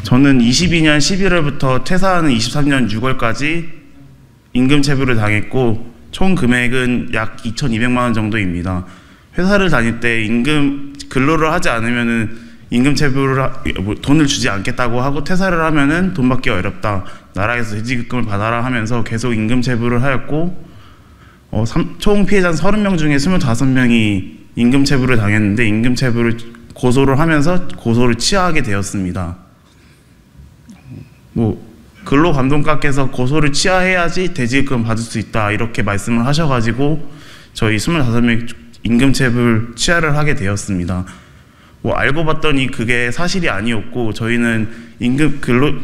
저는 22년 11월부터 퇴사하는 23년 6월까지 임금체불을 당했고 총 금액은 약 2,200만 원 정도입니다. 회사를 다닐 때 근로를 하지 않으면은 돈을 주지 않겠다고 하고 퇴사를 하면은 돈 받기 어렵다. 나라에서 대지급금을 받아라 하면서 계속 임금체불을 하였고 총 피해자 30명 중에 25명이 임금체불을 당했는데 임금체불을 고소를 하면서 고소를 취하하게 되었습니다. 근로감독관께서 고소를 취하해야지 대지급금 받을 수 있다 이렇게 말씀을 하셔가지고 저희 25명 임금체불 취하를 하게 되었습니다. 알고 봤더니 그게 사실이 아니었고 저희는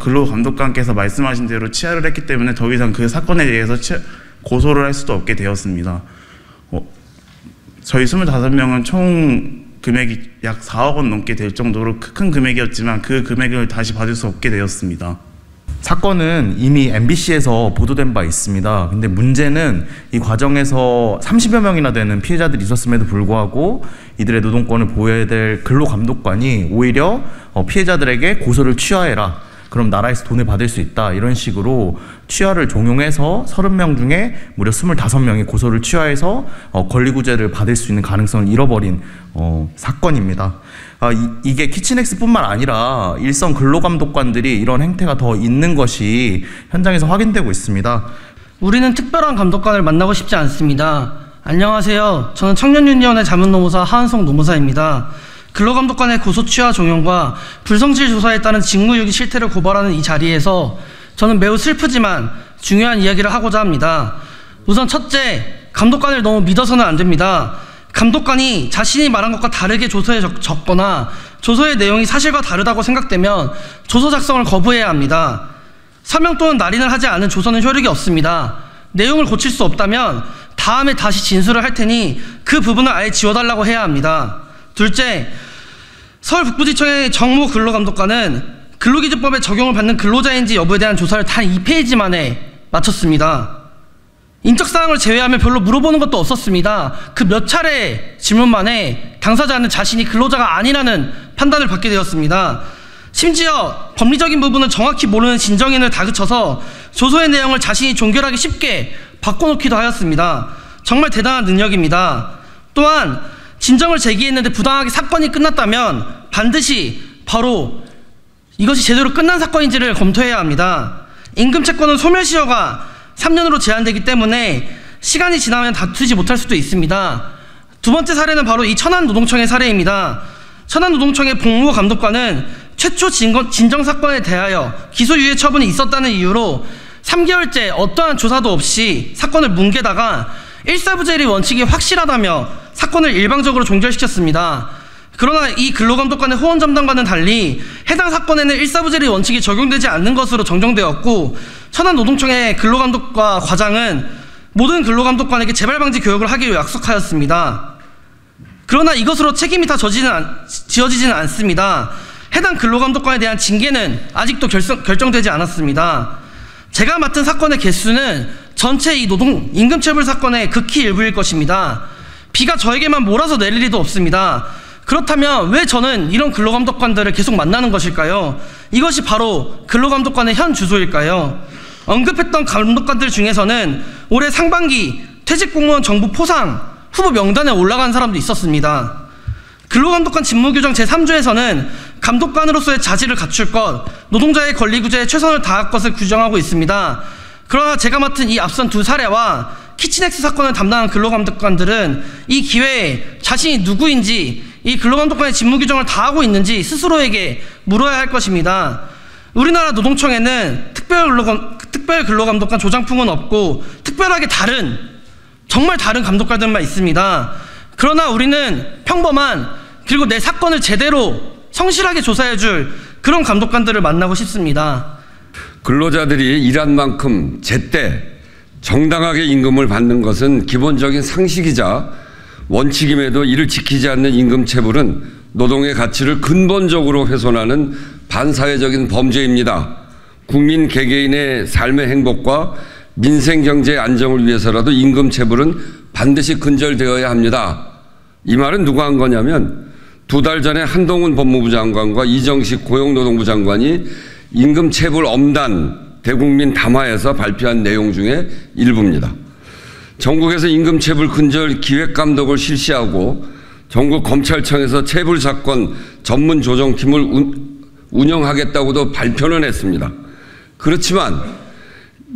근로감독관께서 말씀하신 대로 취하를 했기 때문에 더 이상 그 사건에 대해서 고소를 할 수도 없게 되었습니다. 저희 25명은 총 금액이 약 4억 원 넘게 될 정도로 큰 금액이었지만 그 금액을 다시 받을 수 없게 되었습니다. 사건은 이미 MBC에서 보도된 바 있습니다. 근데 문제는 이 과정에서 30여 명이나 되는 피해자들이 있었음에도 불구하고 이들의 노동권을 보호해야 될 근로감독관이 오히려 피해자들에게 고소를 취하해라. 그럼 나라에서 돈을 받을 수 있다. 이런 식으로 취하를 종용해서 30명 중에 무려 25명이 고소를 취하해서 권리구제를 받을 수 있는 가능성을 잃어버린 사건입니다. 이게 키친엑스뿐만 아니라 일선 근로감독관들이 이런 행태가 더 있는 것이 현장에서 확인되고 있습니다. 우리는 특별한 감독관을 만나고 싶지 않습니다. 안녕하세요. 저는 청년유니언의 자문노무사 하은성 노무사입니다. 근로감독관의 고소 취하 종용과 불성실 조사에 따른 직무유기 실태를 고발하는 이 자리에서 저는 매우 슬프지만 중요한 이야기를 하고자 합니다. 우선 첫째, 감독관을 너무 믿어서는 안 됩니다. 감독관이 자신이 말한 것과 다르게 조서에 적거나 조서의 내용이 사실과 다르다고 생각되면 조서 작성을 거부해야 합니다. 서명 또는 날인을 하지 않은 조서는 효력이 없습니다. 내용을 고칠 수 없다면 다음에 다시 진술을 할 테니 그 부분을 아예 지워달라고 해야 합니다. 둘째, 서울 북부지청의 정모 근로감독관은 근로기준법에 적용을 받는 근로자인지 여부에 대한 조사를 단 2페이지 만에 마쳤습니다. 인적사항을 제외하면 별로 물어보는 것도 없었습니다. 그 몇 차례 질문 만에 당사자는 자신이 근로자가 아니라는 판단을 받게 되었습니다. 심지어 법리적인 부분은 정확히 모르는 진정인을 다그쳐서 조서의 내용을 자신이 종결하기 쉽게 바꿔놓기도 하였습니다. 정말 대단한 능력입니다. 또한 진정을 제기했는데 부당하게 사건이 끝났다면 반드시 바로 이것이 제대로 끝난 사건인지를 검토해야 합니다. 임금채권은 소멸시효가 3년으로 제한되기 때문에 시간이 지나면 다투지 못할 수도 있습니다. 두 번째 사례는 바로 이 천안노동청의 사례입니다. 천안노동청의 복무 감독관은 최초 진정 사건에 대하여 기소유예 처분이 있었다는 이유로 3개월째 어떠한 조사도 없이 사건을 뭉개다가 일사부재리 원칙이 확실하다며 사건을 일방적으로 종결시켰습니다. 그러나 이 근로감독관의 호언점담과는 달리 해당 사건에는 일사부재리 원칙이 적용되지 않는 것으로 정정되었고 천안노동청의 근로감독과 과장은 모든 근로감독관에게 재발방지 교육을 하기로 약속하였습니다. 그러나 이것으로 책임이 다 지어지지는 않습니다. 해당 근로감독관에 대한 징계는 아직도 결정되지 않았습니다. 제가 맡은 사건의 개수는 전체 이 임금체불 사건의 극히 일부일 것입니다. 비가 저에게만 몰아서 내릴 리도 없습니다. 그렇다면 왜 저는 이런 근로감독관들을 계속 만나는 것일까요? 이것이 바로 근로감독관의 현 주소일까요? 언급했던 감독관들 중에서는 올해 상반기 퇴직공무원 정부 포상 후보 명단에 올라간 사람도 있었습니다. 근로감독관 직무규정 제3조에서는 감독관으로서의 자질을 갖출 것, 노동자의 권리구제에 최선을 다할 것을 규정하고 있습니다. 그러나 제가 맡은 이 앞선 두 사례와 키친엑스 사건을 담당한 근로감독관들은 이 기회에 자신이 누구인지 이 근로감독관의 직무규정을 다하고 있는지 스스로에게 물어야 할 것입니다. 우리나라 노동청에는 특별 근로감독관 조장풍은 없고 특별하게 정말 다른 감독관들만 있습니다. 그러나 우리는 평범한 그리고 내 사건을 제대로 성실하게 조사해줄 그런 감독관들을 만나고 싶습니다. 근로자들이 일한 만큼 제때 정당하게 임금을 받는 것은 기본적인 상식이자 원칙임에도 이를 지키지 않는 임금체불은 노동의 가치를 근본적으로 훼손하는 반사회적인 범죄입니다. 국민 개개인의 삶의 행복과 민생경제의 안정을 위해서라도 임금체불은 반드시 근절되어야 합니다. 이 말은 누가 한 거냐면 2달 전에 한동훈 법무부 장관과 이정식 고용노동부 장관이 임금체불 엄단 대국민 담화에서 발표한 내용 중에 일부입니다. 전국에서 임금체불 근절 기획감독을 실시하고 전국 검찰청에서 체불 사건 전문 조정팀을 운영하겠다고도 발표는 했습니다. 그렇지만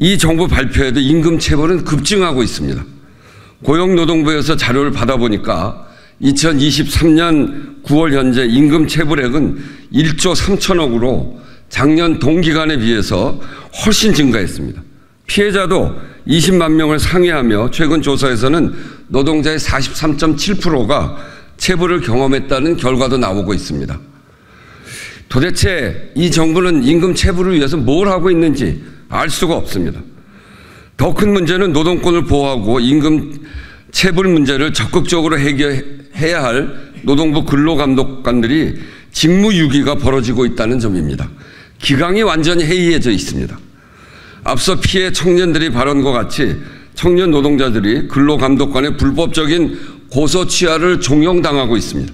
이 정부 발표에도 임금체불은 급증하고 있습니다. 고용노동부에서 자료를 받아보니까 2023년 9월 현재 임금체불액은 1조 3천억으로 작년 동기간에 비해서 훨씬 증가했습니다. 피해자도 20만 명을 상회하며 최근 조사에서는 노동자의 43.7%가 체불을 경험했다는 결과도 나오고 있습니다. 도대체 이 정부는 임금 체불을 위해서 뭘 하고 있는지 알 수가 없습니다. 더 큰 문제는 노동권을 보호하고 임금 체불 문제를 적극적으로 해결해야 할 노동부 근로감독관들이 직무유기가 벌어지고 있다는 점입니다. 기강이 완전히 해이해져 있습니다. 앞서 피해 청년들이 발언과 같이 청년 노동자들이 근로감독관의 불법적인 고소 취하를 종용당하고 있습니다.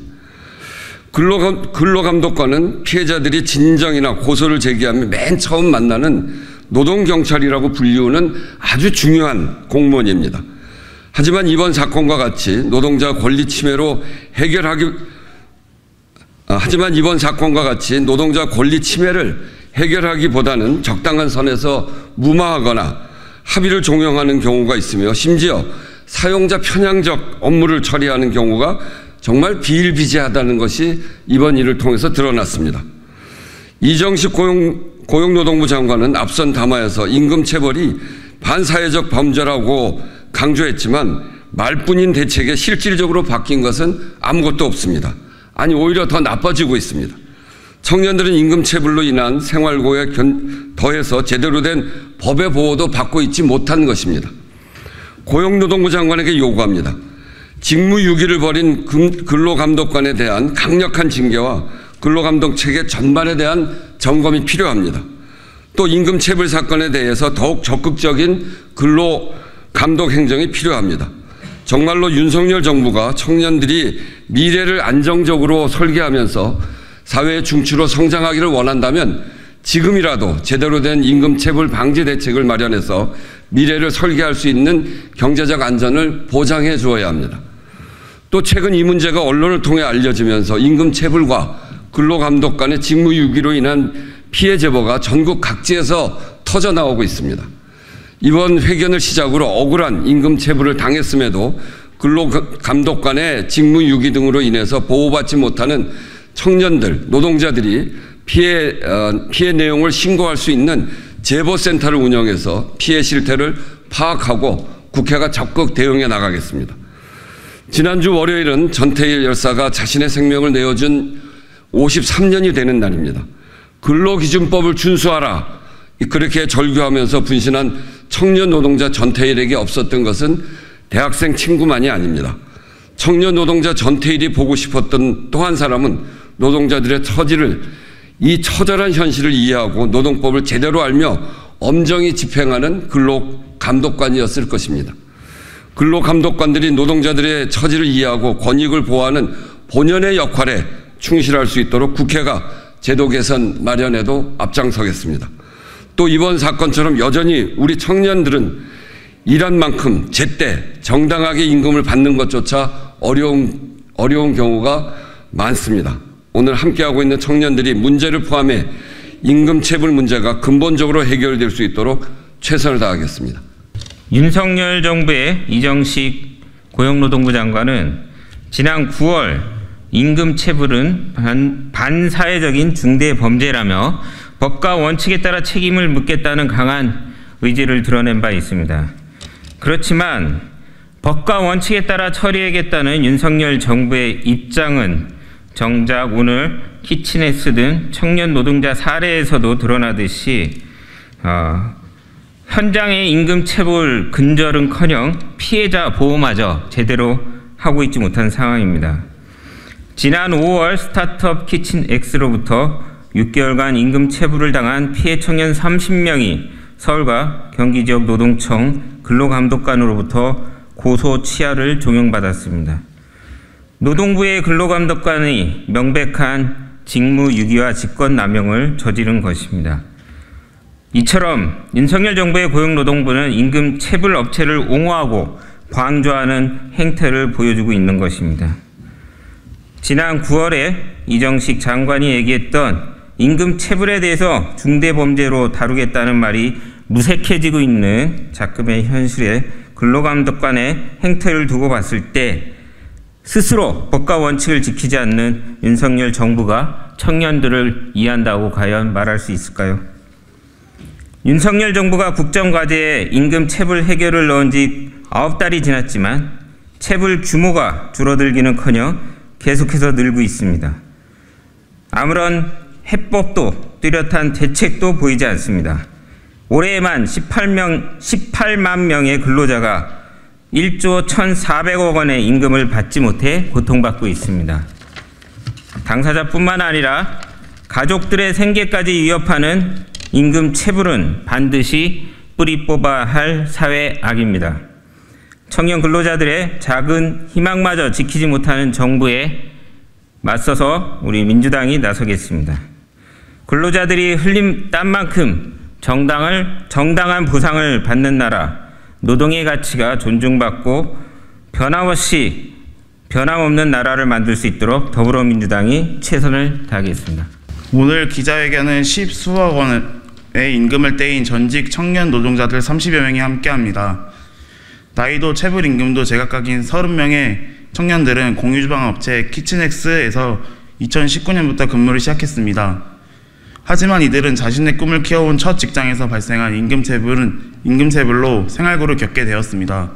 근로감독관은 피해자들이 진정이나 고소를 제기하면 맨 처음 만나는 노동경찰이라고 불리우는 아주 중요한 공무원입니다. 하지만 이번 사건과 같이 노동자 권리 침해로 해결하기보다는 적당한 선에서 무마하거나 합의를 종용하는 경우가 있으며 심지어 사용자 편향적 업무를 처리하는 경우가 정말 비일비재하다는 것이 이번 일을 통해서 드러났습니다. 이정식 고용노동부 장관은 앞선 담화에서 임금체불이 반사회적 범죄라고 강조했지만 말뿐인 대책에 실질적으로 바뀐 것은 아무것도 없습니다. 아니 오히려 더 나빠지고 있습니다. 청년들은 임금체불로 인한 생활고에 더해서 제대로 된 법의 보호도 받고 있지 못한 것입니다. 고용노동부 장관에게 요구합니다. 직무유기를 벌인 근로감독관에 대한 강력한 징계와 근로감독 체계 전반에 대한 점검이 필요합니다. 또 임금체불 사건에 대해서 더욱 적극적인 근로감독 행정이 필요합니다. 정말로 윤석열 정부가 청년들이 미래를 안정적으로 설계하면서 사회의 중추로 성장하기를 원한다면 지금이라도 제대로 된 임금체불 방지 대책을 마련해서 미래를 설계할 수 있는 경제적 안전을 보장해 주어야 합니다. 또 최근 이 문제가 언론을 통해 알려지면서 임금체불과 근로감독관의 직무유기로 인한 피해 제보가 전국 각지에서 터져나오고 있습니다. 이번 회견을 시작으로 억울한 임금체불을 당했음에도 근로감독관의 직무유기 등으로 인해서 보호받지 못하는 청년들, 노동자들이 피해 내용을 신고할 수 있는 제보센터를 운영해서 피해 실태를 파악하고 국회가 적극 대응해 나가겠습니다. 지난주 월요일은 전태일 열사가 자신의 생명을 내어준 53년이 되는 날입니다. 근로기준법을 준수하라. 그렇게 절규하면서 분신한 청년 노동자 전태일에게 없었던 것은 대학생 친구만이 아닙니다. 청년 노동자 전태일이 보고 싶었던 또 한 사람은 노동자들의 이 처절한 현실을 이해하고 노동법을 제대로 알며 엄정히 집행하는 근로감독관이었을 것입니다. 근로감독관들이 노동자들의 처지를 이해하고 권익을 보호하는 본연의 역할에 충실할 수 있도록 국회가 제도 개선 마련에도 앞장서겠습니다. 또 이번 사건처럼 여전히 우리 청년들은 일한 만큼 제때 정당하게 임금을 받는 것조차 어려운 경우가 많습니다. 오늘 함께하고 있는 청년들이 문제를 포함해 임금체불 문제가 근본적으로 해결될 수 있도록 최선을 다하겠습니다. 윤석열 정부의 이정식 고용노동부 장관은 지난 9월 임금체불은 반사회적인 중대범죄라며 법과 원칙에 따라 책임을 묻겠다는 강한 의지를 드러낸 바 있습니다. 그렇지만 법과 원칙에 따라 처리하겠다는 윤석열 정부의 입장은 정작 오늘 키친에스 등 청년 노동자 사례에서도 드러나듯이 현장의 임금체불 근절은커녕 피해자 보호마저 제대로 하고 있지 못한 상황입니다. 지난 5월 스타트업 키친X로부터 6개월간 임금체불을 당한 피해 청년 30명이 서울과 경기 지역 노동청 근로감독관으로부터 고소 취하를 종용받았습니다. 노동부의 근로감독관이 명백한 직무유기와 직권남용을 저지른 것입니다. 이처럼 윤석열 정부의 고용노동부는 임금 체불 업체를 옹호하고 광조하는 행태를 보여주고 있는 것입니다. 지난 9월에 이정식 장관이 얘기했던 임금 체불에 대해서 중대범죄로 다루겠다는 말이 무색해지고 있는 작금의 현실에 근로감독관의 행태를 두고 봤을 때 스스로 법과 원칙을 지키지 않는 윤석열 정부가 청년들을 이해한다고 과연 말할 수 있을까요? 윤석열 정부가 국정과제에 임금 체불 해결을 넣은 지 9달이 지났지만 체불 규모가 줄어들기는커녕 계속해서 늘고 있습니다. 아무런 해법도 뚜렷한 대책도 보이지 않습니다. 올해에만 18만 명의 근로자가 1조 1,400억 원의 임금을 받지 못해 고통받고 있습니다. 당사자뿐만 아니라 가족들의 생계까지 위협하는 임금 체불은 반드시 뿌리 뽑아야 할 사회 악입니다. 청년 근로자들의 작은 희망마저 지키지 못하는 정부에 맞서서 우리 민주당이 나서겠습니다. 근로자들이 흘린 땀만큼 정당한 보상을 받는 나라, 노동의 가치가 존중받고 변함없는 나라를 만들 수 있도록 더불어민주당이 최선을 다하겠습니다. 오늘 기자회견은 10수억 원의 임금을 떼인 전직 청년 노동자들 30여 명이 함께합니다. 나이도 체불 임금도 제각각인 30명의 청년들은 공유주방업체 키친엑스에서 2019년부터 근무를 시작했습니다. 하지만 이들은 자신의 꿈을 키워온 첫 직장에서 발생한 임금체불로 생활고를 겪게 되었습니다.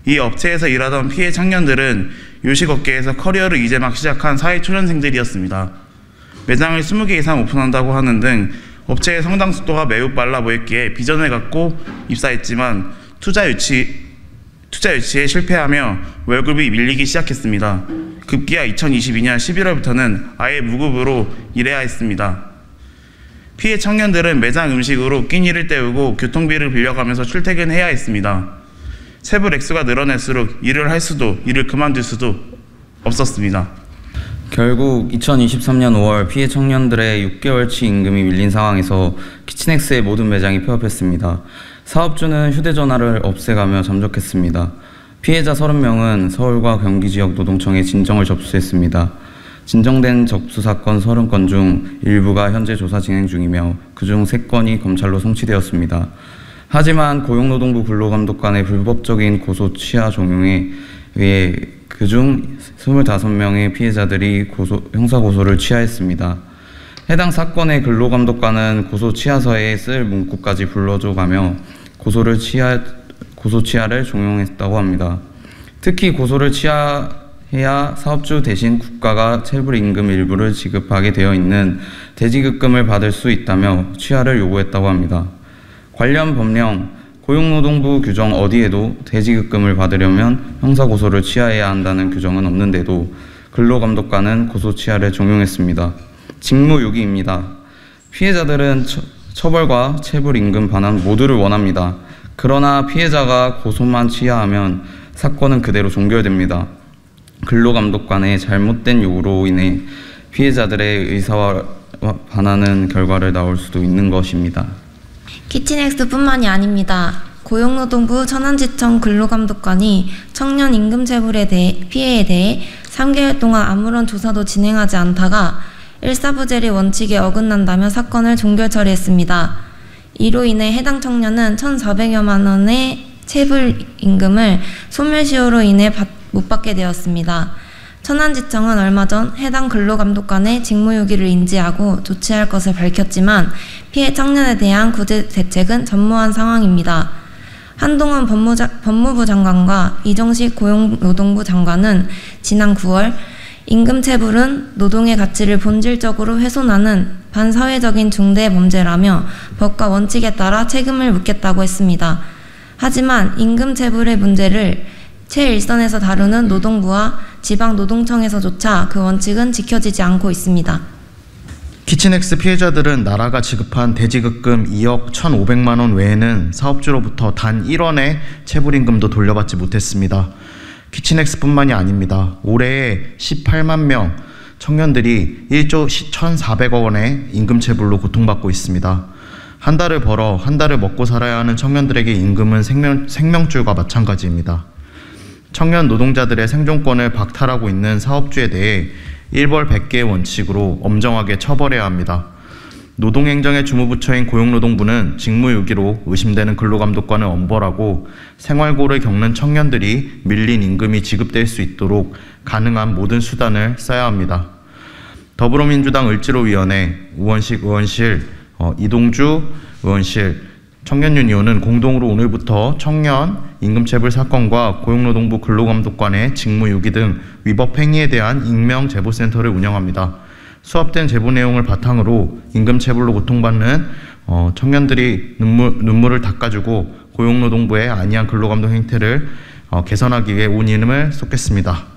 이 업체에서 일하던 피해 청년들은 요식업계에서 커리어를 이제 막 시작한 사회초년생들이었습니다. 매장을 20개 이상 오픈한다고 하는 등 업체의 성장 속도가 매우 빨라 보였기에 비전을 갖고 입사했지만 투자 유치에 실패하며 월급이 밀리기 시작했습니다. 급기야 2022년 11월부터는 아예 무급으로 일해야 했습니다. 피해 청년들은 매장 음식으로 끼니를 때우고 교통비를 빌려가면서 출퇴근해야 했습니다. 체불 액수가 늘어날수록 일을 할 수도 일을 그만둘 수도 없었습니다. 결국 2023년 5월 피해 청년들의 6개월치 임금이 밀린 상황에서 키친엑스의 모든 매장이 폐업했습니다. 사업주는 휴대전화를 없애가며 잠적했습니다. 피해자 30명은 서울과 경기 지역 노동청에 진정을 접수했습니다. 진정된 접수 사건 30건 중 일부가 현재 조사 진행 중이며 그중 3건이 검찰로 송치되었습니다. 하지만 고용노동부 근로감독관의 불법적인 고소 취하 종용에 의해 그중 25명의 피해자들이 형사고소를 취하했습니다. 해당 사건의 근로감독관은 고소 취하서에 쓸 문구까지 불러줘가며 고소 취하를 종용했다고 합니다. 특히 고소를 취하해야 사업주 대신 국가가 체불 임금 일부를 지급하게 되어 있는 대지급금을 받을 수 있다며 취하를 요구했다고 합니다. 관련 법령, 고용노동부 규정 어디에도 대지급금을 받으려면 형사고소를 취하해야 한다는 규정은 없는데도 근로감독관은 고소 취하를 종용했습니다. 직무유기입니다. 피해자들은 처벌과 체불 임금 반환 모두를 원합니다. 그러나 피해자가 고소만 취하하면 사건은 그대로 종결됩니다. 근로감독관의 잘못된 요구로 인해 피해자들의 의사와 반하는 결과를 낳을 수도 있는 것입니다. 키친엑스뿐만이 아닙니다. 고용노동부 천안지청 근로감독관이 청년 임금체불에 대해 피해에 대해 3개월 동안 아무런 조사도 진행하지 않다가 일사부재리 원칙에 어긋난다며 사건을 종결 처리했습니다. 이로 인해 해당 청년은 1,400여만 원의 체불 임금을 소멸시효로 인해 못 받게 되었습니다. 천안지청은 얼마 전 해당 근로감독관의 직무유기를 인지하고 조치할 것을 밝혔지만 피해 청년에 대한 구제 대책은 전무한 상황입니다. 한동훈 법무부 장관과 이정식 고용노동부 장관은 지난 9월 임금체불은 노동의 가치를 본질적으로 훼손하는 반사회적인 중대범죄라며 법과 원칙에 따라 책임을 묻겠다고 했습니다. 하지만 임금체불의 문제를 최일선에서 다루는 노동부와 지방노동청에서조차 그 원칙은 지켜지지 않고 있습니다. 키친엑스 피해자들은 나라가 지급한 대지급금 2억 1,500만 원 외에는 사업주로부터 단 1원의 체불임금도 돌려받지 못했습니다. 키친엑스뿐만이 아닙니다. 올해 18만 명 청년들이 1조 1,400억 원의 임금체불로 고통받고 있습니다. 한 달을 벌어 한 달을 먹고 살아야 하는 청년들에게 임금은 생명줄과 마찬가지입니다. 청년 노동자들의 생존권을 박탈하고 있는 사업주에 대해 일벌 100개의 원칙으로 엄정하게 처벌해야 합니다. 노동행정의 주무부처인 고용노동부는 직무유기로 의심되는 근로감독관을 엄벌하고 생활고를 겪는 청년들이 밀린 임금이 지급될 수 있도록 가능한 모든 수단을 써야 합니다. 더불어민주당 을지로위원회, 우원식 의원실, 이동주 의원실, 청년유니온은 공동으로 오늘부터 청년 임금체불 사건과 고용노동부 근로감독관의 직무유기 등 위법 행위에 대한 익명제보센터를 운영합니다. 수합된 제보 내용을 바탕으로 임금체불로 고통받는 청년들이 눈물을 닦아주고 고용노동부의 안이한 근로감독 행태를 개선하기 위해 온 이름을 쏟겠습니다.